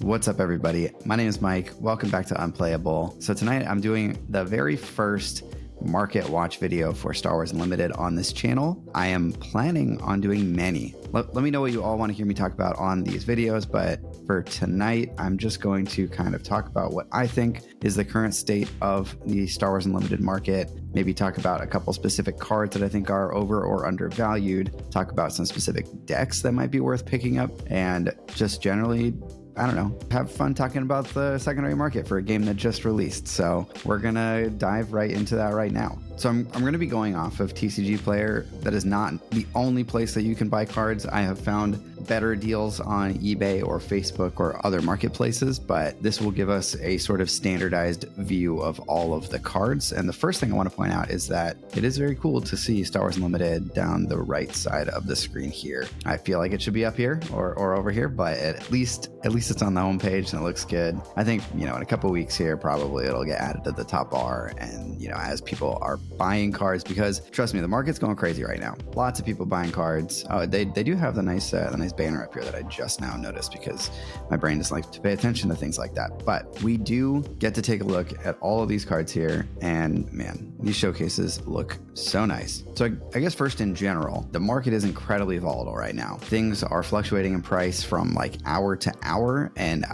What's up, everybody? My name is Mike. Welcome back to Unplayable. So tonight I'm doing the very first market watch video for Star Wars Unlimited on this channel. I am planning on doing many. Let me know what you all want to hear me talk about on these videos, but for tonight, I'm just going to kind of talk about what I think is the current state of the Star Wars Unlimited market, maybe talk about a couple specific cards that I think are over or undervalued, talk about some specific decks that might be worth picking up, and just generally, I don't know, have fun talking about the secondary market for a game that just released. So we're going to dive right into that right now. So I'm going to be going off of TCG Player. That is not the only place that you can buy cards. I have found better deals on eBay or Facebook or other marketplaces, but this will give us a sort of standardized view of all of the cards. And the first thing I want to point out is that it is very cool to see Star Wars Unlimited down the right side of the screen here. I feel like it should be up here or over here, but at least it's on the home page and it looks good. I think, in a couple weeks here, probably it'll get added to the top bar. And, as people are buying cards, because trust me, the market's going crazy right now. Lots of people buying cards. Oh, they do have the nice banner up here that I just now noticed because my brain just likes to pay attention to things like that. But we do get to take a look at all of these cards here, and man, these showcases look so nice. So I guess first, in general, the market is incredibly volatile right now. Things are fluctuating in price from like hour to hour, and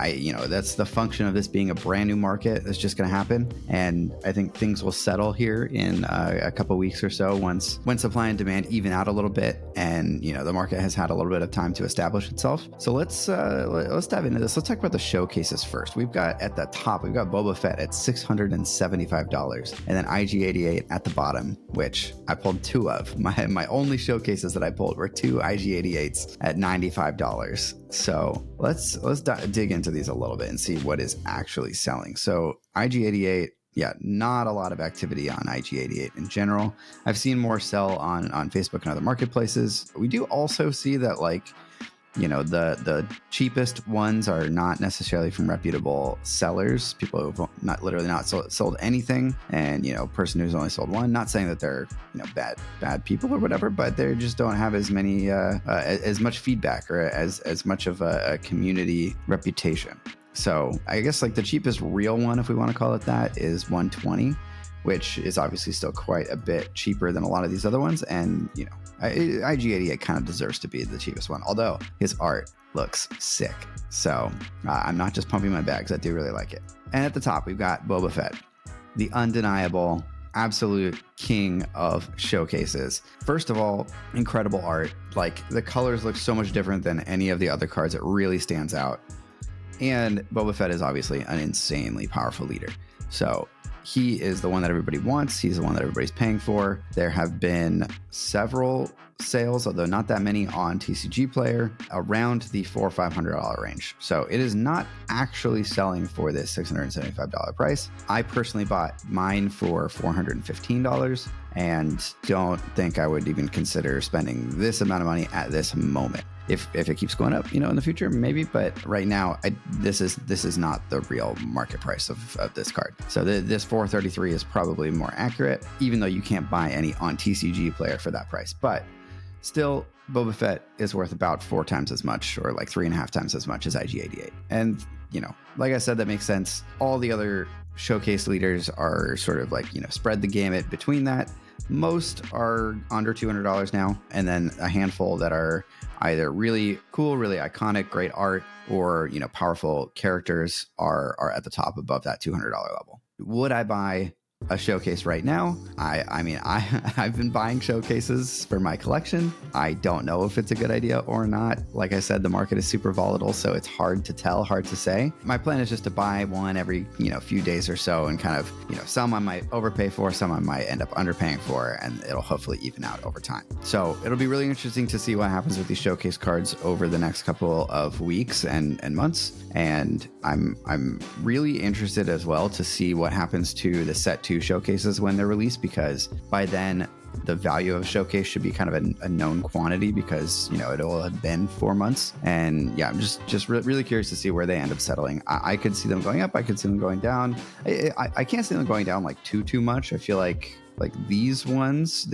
that's the function of this being a brand new market. That's just going to happen, and I think things will settle here in a couple weeks or so once supply and demand even out a little bit, and the market has had a little bit of time to establish itself. So let's dive into this. Let's talk about the showcases first. We've got at the top, we've got Boba Fett at $675, and then IG-88 at the bottom, which I pulled two of. My only showcases that I pulled were two IG-88s at $95. So let's dig into these a little bit and see what is actually selling. So IG-88, yeah, not a lot of activity on IG-88 in general. I've seen more sell on Facebook and other marketplaces. We do also see that the cheapest ones are not necessarily from reputable sellers, people who've not sold anything, and person who's only sold one. Not saying that they're bad people or whatever, but they just don't have as many as much feedback or as much of a community reputation. So I guess the cheapest real one, if we want to call it that, is 120, which is obviously still quite a bit cheaper than a lot of these other ones. And, IG-88 kind of deserves to be the cheapest one, although his art looks sick. So I'm not just pumping my bags. I do really like it. And at the top, we've got Boba Fett, the undeniable, absolute king of showcases. First of all, incredible art. The colors look so much different than any of the other cards. It really stands out. And Boba Fett is obviously an insanely powerful leader. So he is the one that everybody wants. He's the one that everybody's paying for. There have been several sales, although not that many on TCG Player, around the $400 or $500 range. So it is not actually selling for this $675 price. I personally bought mine for $415 and don't think I would even consider spending this amount of money at this moment. If it keeps going up, in the future, maybe. But right now, this is not the real market price of this card. So this $433 is probably more accurate, even though you can't buy any on TCG Player for that price. But still, Boba Fett is worth about 4 times as much, or 3.5 times as much as IG-88. And, like I said, that makes sense. All the other showcase leaders are sort of spread the gamut between that. Most are under $200 now, and then a handful that are either really cool, really iconic, great art, or powerful characters are at the top above that $200 level. Would I buy a showcase right now? I've been buying showcases for my collection. I don't know if it's a good idea or not. Like I said, the market is super volatile, so it's hard to tell, hard to say. My plan is just to buy one every few days or so, and kind of some I might overpay for, some I might end up underpaying for, and it'll hopefully even out over time. So it'll be really interesting to see what happens with these showcase cards over the next couple of weeks and months. And I'm really interested as well to see what happens to the set 2 showcases when they're released, because by then the value of a showcase should be kind of a known quantity, because it'll have been 4 months. And yeah, I'm just really curious to see where they end up settling. I could see them going up, I could see them going down. I can't see them going down too much. I feel like Like these ones,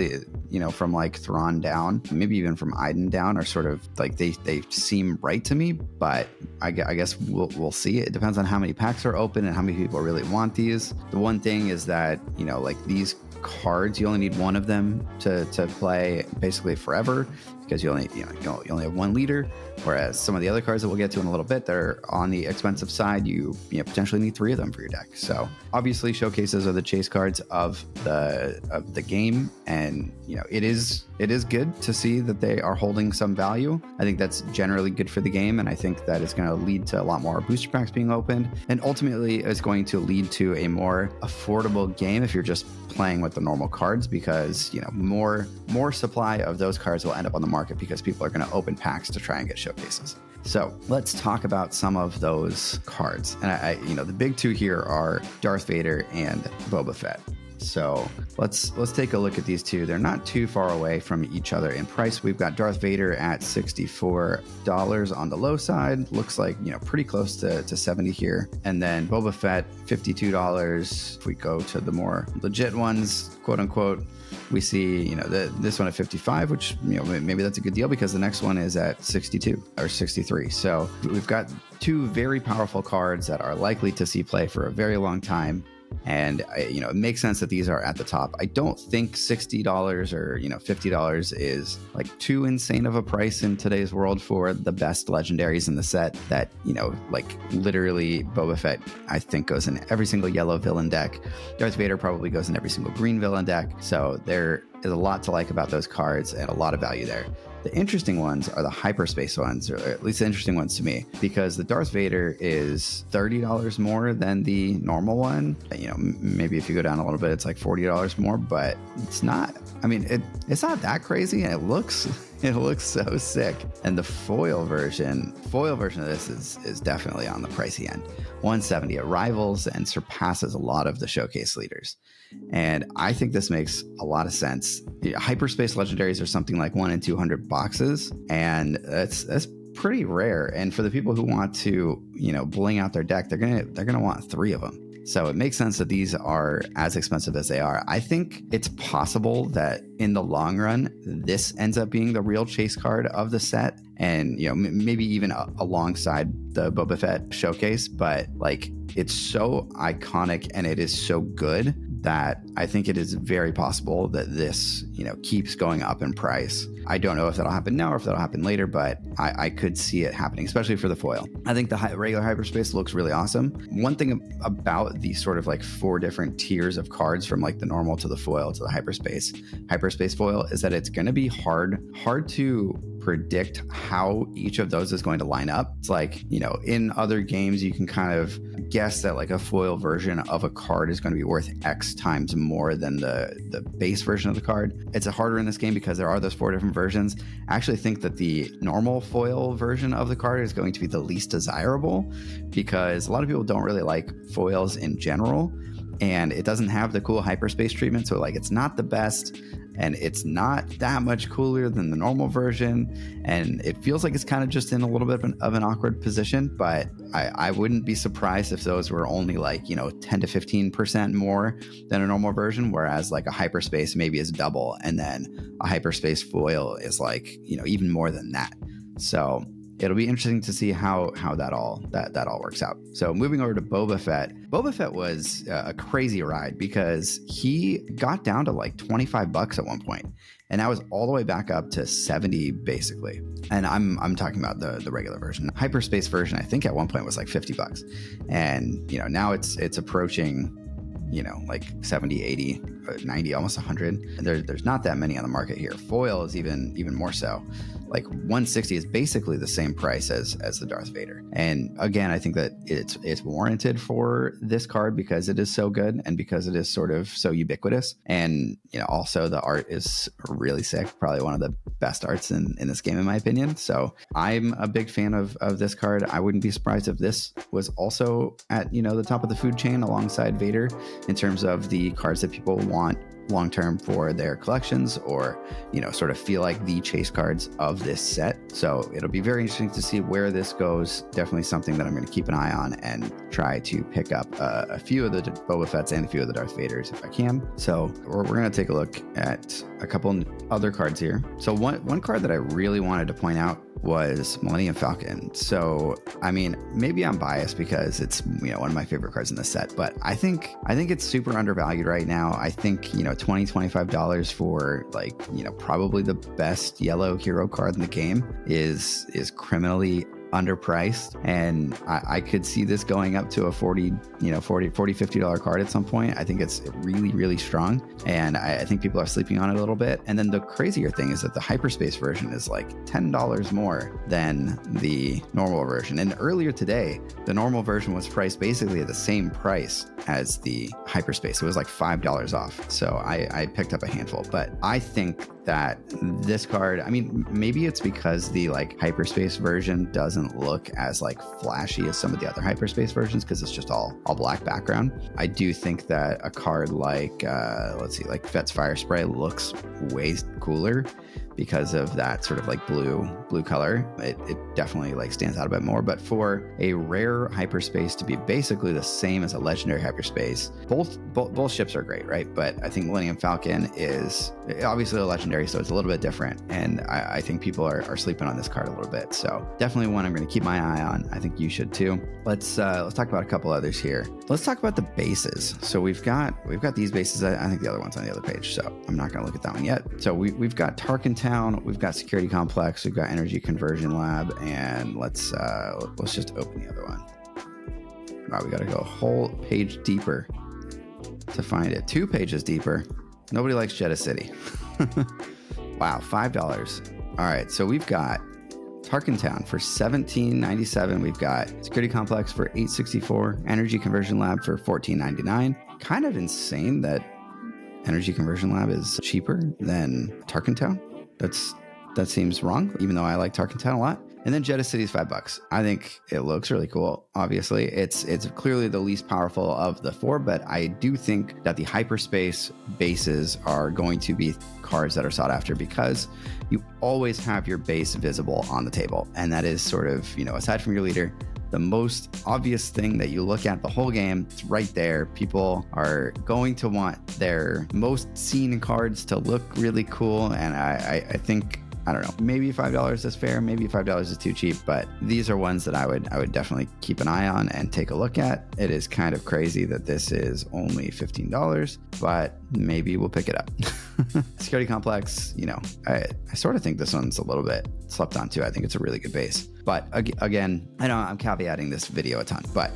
from like Thrawn down, maybe even from Iden down, are sort of like they seem right to me, but I guess we'll see. It depends on how many packs are open and how many people really want these. The one thing is that, like these cards, you only need one of them to play basically forever, because you only have 1 leader, whereas some of the other cards that we'll get to in a little bit, they're on the expensive side. You potentially need 3 of them for your deck. So obviously showcases are the chase cards of the game, and it is good to see that they are holding some value. I think that's generally good for the game, and I think that is going to lead to a lot more booster packs being opened, and ultimately it's going to lead to a more affordable game if you're just playing with the normal cards, because more supply of those cards will end up on the market because people are going to open packs to try and get showcases. So let's talk about some of those cards. And I the big 2 here are Darth Vader and Boba Fett. So let's take a look at these 2. They're not too far away from each other in price. We've got Darth Vader at $64 on the low side. Looks like, pretty close to 70 here. And then Boba Fett, $52. If we go to the more legit ones, quote unquote, we see, this one at 55, which, maybe that's a good deal, because the next one is at 62 or 63. So we've got 2 very powerful cards that are likely to see play for a very long time. And, it makes sense that these are at the top. I don't think $60 or, $50 is like too insane of a price in today's world for the best legendaries in the set that, like literally Boba Fett, I think, goes in every single yellow villain deck. Darth Vader probably goes in every single green villain deck. So there is a lot to like about those cards and a lot of value there. The interesting ones are the hyperspace ones, or at least the interesting ones to me, because the Darth Vader is $30 more than the normal one. Maybe if you go down a little bit, it's like $40 more, but it's not, it's not that crazy, and it looks so sick. And the foil version of this is definitely on the pricey end. $170. It rivals and surpasses a lot of the showcase leaders. And I think this makes a lot of sense. Hyperspace legendaries are something like 1 in 200 boxes, and that's pretty rare. And for the people who want to, bling out their deck, they're gonna want 3 of them. So it makes sense that these are as expensive as they are. I think it's possible that in the long run, this ends up being the real chase card of the set, and maybe even alongside the Boba Fett showcase. But like, it's so iconic and it is so good that I think it is very possible that this, keeps going up in price. I don't know if that'll happen now or if that'll happen later, but I could see it happening, especially for the foil. I think the regular hyperspace looks really awesome. One thing about the sort of like 4 different tiers of cards, from like the normal to the foil to the hyperspace foil, is that it's going to be hard to predict how each of those is going to line up. It's like, in other games, you can kind of guess that like a foil version of a card is going to be worth X times more than the base version of the card. It's harder in this game because there are those 4 different versions. I actually think that the normal foil version of the card is going to be the least desirable, because a lot of people don't really like foils in general, and it doesn't have the cool hyperspace treatment. So like, it's not the best, and it's not that much cooler than the normal version, and it feels like it's kind of just in a little bit of an awkward position. But I wouldn't be surprised if those were only like 10 to 15% more than a normal version, whereas like a hyperspace maybe is double, and then a hyperspace foil is like even more than that. So it'll be interesting to see how that all works out. So moving over to Boba Fett. Boba Fett was a crazy ride, because he got down to like $25 at one point, and that was all the way back up to 70 basically. And I'm talking about the regular version. Hyperspace version, I think at one point was like $50, and now it's approaching like 70, 80, 90, almost 100. There's not that many on the market here. Foil is even more so. Like 160 is basically the same price as the Darth Vader. And again, I think that it's warranted for this card because it is so good and because it is sort of so ubiquitous. And also the art is really sick. Probably one of the best arts in this game, in my opinion. So I'm a big fan of this card. I wouldn't be surprised if this was also at the top of the food chain alongside Vader in terms of the cards that people want long term for their collections, or sort of feel like the chase cards of this set. So it'll be very interesting to see where this goes. Definitely something that I'm going to keep an eye on and try to pick up a few of the Boba Fett's and a few of the Darth Vaders if I can. So we're going to take a look at a couple other cards here. So one card that I really wanted to point out was Millennium Falcon. So I mean, maybe I'm biased because it's one of my favorite cards in the set, but I think it's super undervalued right now. I think $20-$25 for probably the best yellow hero card in the game is criminally underpriced, and I could see this going up to a $50 card at some point. I think it's really, really strong, and I think people are sleeping on it a little bit. And then the crazier thing is that the hyperspace version is like $10 more than the normal version. And earlier today, the normal version was priced basically at the same price as the hyperspace. It was like $5 off. So I picked up a handful, but I think that this card, I mean, maybe it's because the hyperspace version doesn't look as flashy as some of the other hyperspace versions because it's just all black background. I do think that a card like Fett's Fire Spray looks way cooler because of that sort of blue color. It definitely stands out a bit more. But for a rare hyperspace to be basically the same as a legendary hyperspace, both ships are great, right? But I think Millennium Falcon is obviously a legendary, so it's a little bit different. And I think people are sleeping on this card a little bit. So definitely one I'm going to keep my eye on. I think you should too. Let's talk about a couple others here. Let's talk about the bases. So we've got these bases. I think the other one's on the other page, so I'm not going to look at that one yet. So we've got Tarkin Town, we've got Security Complex, we've got Energy Conversion Lab, and let's just open the other one. Wow, we got to go a whole page deeper to find it. 2 pages deeper. Nobody likes Jeddah City. Wow, $5. All right, so we've got Tarkin Town for $17.97. We've got Security Complex for $8.64. Energy Conversion Lab for $14.99. Kind of insane that Energy Conversion Lab is cheaper than Tarkin Town. That seems wrong, even though I like Tarkin Town a lot. And then Jeddah City is $5. I think it looks really cool. Obviously, it's clearly the least powerful of the 4, but I do think that the hyperspace bases are going to be cards that are sought after because you always have your base visible on the table. And that is sort of, aside from your leader, the most obvious thing that you look at the whole game. It's right there. People are going to want their most seen cards to look really cool. And I think, I don't know, maybe $5 is fair, maybe $5 is too cheap, but these are ones that I would definitely keep an eye on and take a look at. It is kind of crazy that this is only $15, but maybe we'll pick it up. Security Complex, I sort of think this one's a little bit slept on too. I think it's a really good base. But again, I know I'm caveating this video a ton, but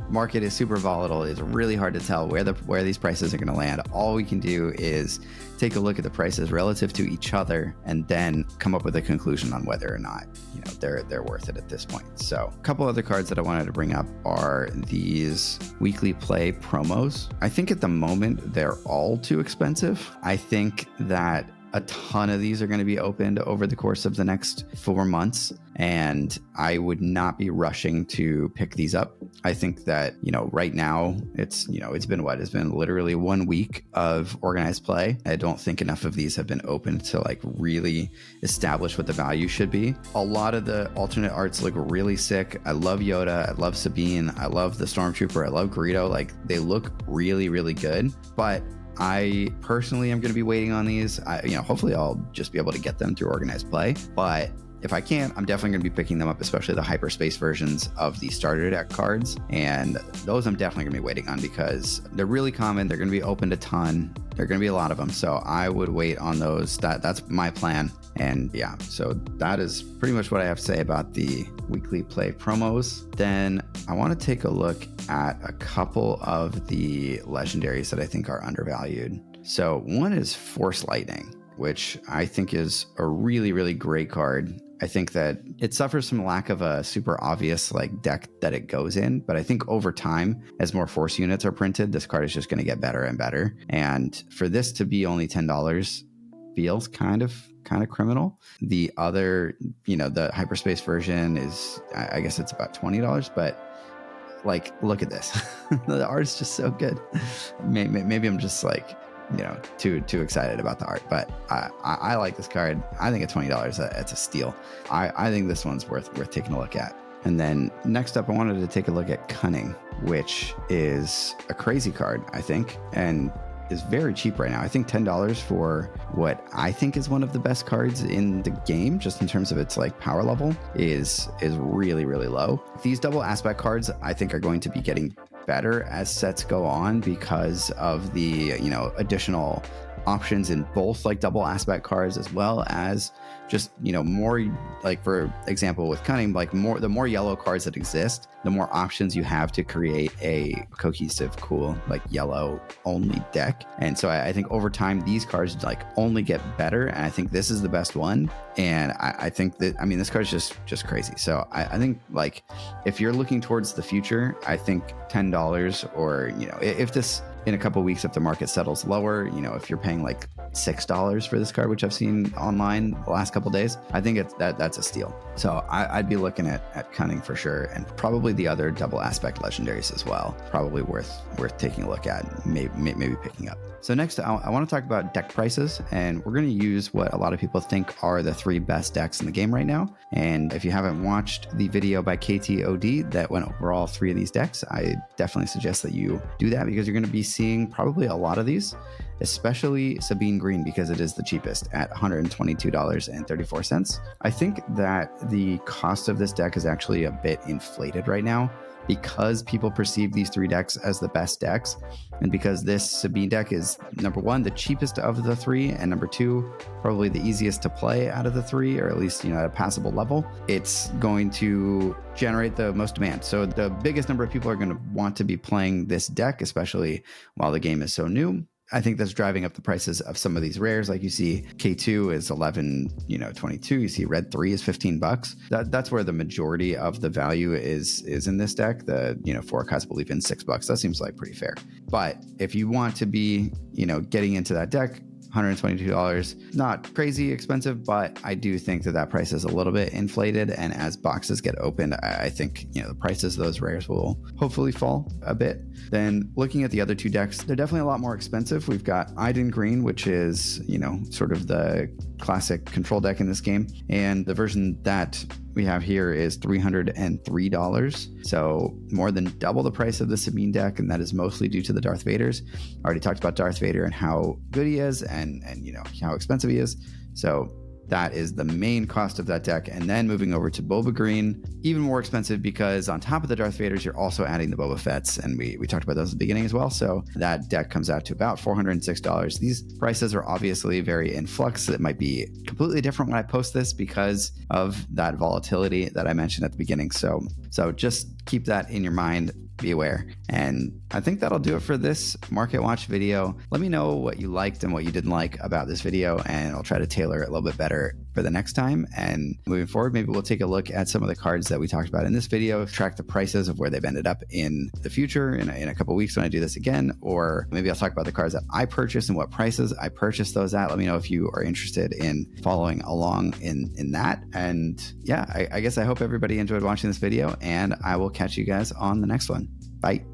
market is super volatile. It's really hard to tell where these prices are going to land. All we can do is take a look at the prices relative to each other and then come up with a conclusion on whether or not they're worth it at this point. So a couple other cards that I wanted to bring up are these weekly play promos. I think at the moment they're all too expensive. I think that a ton of these are going to be opened over the course of the next 4 months, and I would not be rushing to pick these up. I think that, right now it's been literally 1 week of organized play. I don't think enough of these have been opened to really establish what the value should be. A lot of the alternate arts look really sick. I love Yoda. I love Sabine. I love the Stormtrooper. I love Greedo. They look really, really good, but I personally am going to be waiting on these. Hopefully I'll just be able to get them through organized play, but if I can't, I'm definitely going to be picking them up, especially the hyperspace versions of the starter deck cards. And those I'm definitely going to be waiting on because they're really common. They're going to be opened a ton. There are going to be a lot of them. So I would wait on those. That's my plan. And yeah, so that is pretty much what I have to say about the weekly play promos. Then I want to take a look at a couple of the legendaries that I think are undervalued. So one is Force Lightning, which I think is a really, really great card. I think that it suffers from lack of a super obvious deck that it goes in, but I think over time, as more Force units are printed, this card is just going to get better and better. And for this to be only $10 feels kind of criminal. The other, the hyperspace version is, I guess it's about $20, but look at this. The art is just so good. Maybe I'm just too excited about the art. But I like this card. I think at $20, it's a steal. I think this one's worth taking a look at. And then next up, I wanted to take a look at Cunning, which is a crazy card, I think, and is very cheap right now. I think $10 for what I think is one of the best cards in the game, just in terms of its like power level, is really, really low. These double aspect cards, I think, are going to be getting better as sets go on because of the additional options in both like double aspect cards, as well as just more, like for example with Cunning, like the more yellow cards that exist, the more options you have to create a cohesive, cool, like yellow only deck. And so I think over time these cards like only get better, and I think this is the best one. And I think that, I mean, this card is just crazy. So I think like if you're looking towards the future, I think $10, or if this in a couple of weeks, if the market settles lower, if you're paying like $6 for this card, which I've seen online the last couple of days, I think that's a steal. So I'd be looking at Cunning for sure, and probably the other double aspect legendaries as well. Probably worth taking a look at, maybe picking up. So next, I want to talk about deck prices, and we're going to use what a lot of people think are the 3 best decks in the game right now. And if you haven't watched the video by KTOD that went over all 3 of these decks, I definitely suggest that you do that, because you're going to be seeing probably a lot of these, especially Sabine Green, because it is the cheapest at $122.34. I think that the cost of this deck is actually a bit inflated right now, because people perceive these 3 decks as the best decks, and because this Sabine deck is, number 1, the cheapest of the 3, and number 2, probably the easiest to play out of the 3, or at least at a passable level, it's going to generate the most demand. So the biggest number of people are going to want to be playing this deck, especially while the game is so new. I think that's driving up the prices of some of these rares. Like you see K2 is 11.22. You see Red 3 is $15. That's where the majority of the value is in this deck. The 4 cards believe in $6. That seems like pretty fair. But if you want to be getting into that deck, $122, not crazy expensive, but I do think that price is a little bit inflated. And as boxes get opened, I think the prices of those rares will hopefully fall a bit. Then looking at the other 2 decks, they're definitely a lot more expensive. We've got Iden Green, which is sort of the classic control deck in this game, and the version that we have here is $303, so more than double the price of the Sabine deck, and that is mostly due to the Darth Vaders. I already talked about Darth Vader and how good he is, and how expensive he is. So that is the main cost of that deck. And then moving over to Boba Green, even more expensive, because on top of the Darth Vaders, you're also adding the Boba Fetts, and we talked about those at the beginning as well. So that deck comes out to about $406. These prices are obviously very in flux. It might be completely different when I post this because of that volatility that I mentioned at the beginning. So just keep that in your mind. Be aware. And I think that'll do it for this Market Watch video. Let me know what you liked and what you didn't like about this video, and I'll try to tailor it a little bit better for the next time. And moving forward, maybe we'll take a look at some of the cards that we talked about in this video, track the prices of where they've ended up in the future in a couple of weeks when I do this again, or maybe I'll talk about the cards that I purchased and what prices I purchased those at. Let me know if you are interested in following along in that. And yeah, I guess I hope everybody enjoyed watching this video, and I will catch you guys on the next one. Bye.